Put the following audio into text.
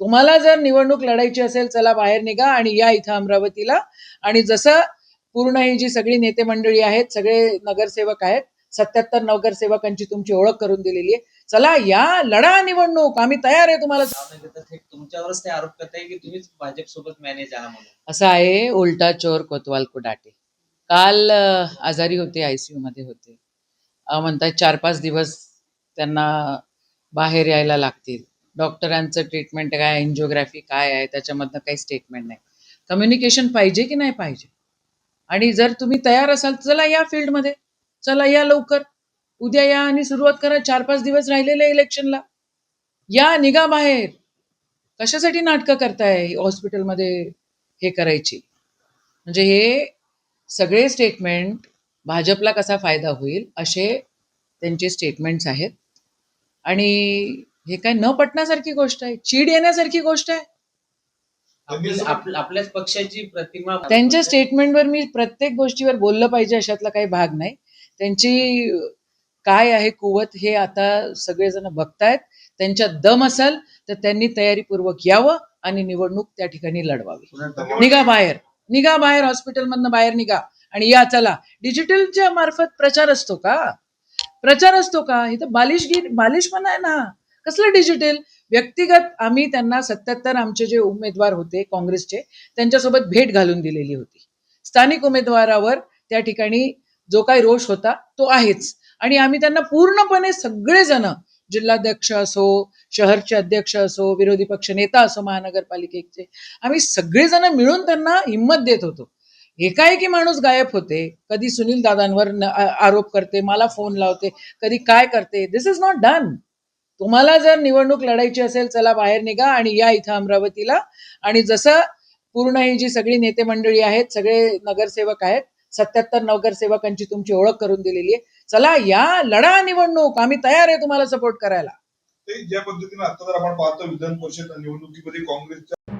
तुम्हाला जर निवडणूक लढायची असेल चला बाहेर निघा आणि या इथं अमरावतीला. आणि जसं पूर्ण ही जी सगळी नेते मंडळी आहेत, सगळे नगरसेवक आहेत, 77 नगरसेवकांची तुमची ओळख करून दिलेली आहे. चला या, लढा निवडणूक, आम्ही तयार आहे तुम्हाला. तुमच्यावरच ते आरोप करताय की तुम्हीच भाजप सोबत मॅनेज आहात म्हणून. असं आहे, उलटा चोर कोतवाल को डाटे. काल आजारी होते, आयसीयू मध्ये होते. म्हणतात 4-5 दिवस त्यांना बाहेर यायला लागतील. डॉक्टरांचं ट्रीटमेंट काय, एन्जिओग्राफी काय आहे, त्याच्यामधनं काही स्टेटमेंट नाही. कम्युनिकेशन पाहिजे की नाही पाहिजे. आणि जर तुम्ही तयार असाल चला या फील्डमध्ये, चला या लवकर, उद्या या आणि सुरुवात करा. 4-5 दिवस राहिलेले इलेक्शनला. या, निघा बाहेर. कशासाठी नाटकं करताय हॉस्पिटलमध्ये हे करायची. म्हणजे हे सगळे स्टेटमेंट भाजपला कसा फायदा होईल असे त्यांचे स्टेटमेंट्स आहेत. आणि हे काय न पटण्यासारखी गोष्ट आहे, चीड येण्यासारखी गोष्ट आहे. आपल्याच पक्षाची प्रतिमा त्यांच्या स्टेटमेंटवर मी प्रत्येक गोष्टीवर बोललं पाहिजे अशातला काही भाग नाही. त्यांची काय आहे कुवत हे आता सगळेजण बघतायत. त्यांच्यात दम असेल तर त्यांनी तयारीपूर्वक यावं आणि निवडणूक त्या ठिकाणी लढवावी. निघा बाहेर, निघा बाहेर, हॉस्पिटलमधनं बाहेर निघा आणि या, चला. डिजिटलच्या मार्फत प्रचार असतो का? प्रचार असतो का? इथं बालिशपणा आहे ना. कसलं डिजिटल? व्यक्तिगत आम्ही त्यांना 77 आमचे जे उमेदवार होते काँग्रेसचे, त्यांच्यासोबत भेट घालून दिलेली होती. स्थानिक उमेदवारावर त्या ठिकाणी जो काही रोष होता तो आहेच. आणि आम्ही त्यांना पूर्णपणे सगळेजण, जिल्हाध्यक्ष असो, शहरचे अध्यक्ष असो, विरोधी पक्ष नेता असो महानगरपालिकेचे, आम्ही सगळेजण मिळून त्यांना हिंमत देत होतो. एकाएकी माणूस गायब होते, कधी सुनील दादांवर आरोप करते, मला फोन लावते, कधी काय करते. दिस इज नॉट डन. तुम्हाला जर निवडणूक लढायची असेल चला बाहेर निघा आणि या इथं अमरावतीला. आणि जसं पूर्ण ही जी सगळी नेते मंडळी आहेत, सगळे नगरसेवक आहेत, 77 नगरसेवकांची तुमची ओळख करून दिलेली आहे. चला या, लढा निवडणूक, आम्ही तयार आहे तुम्हाला सपोर्ट करायला. ज्या पद्धतीने आता जर आपण पाहतो विधान परिषद निवडणुकीमध्ये काँग्रेसच्या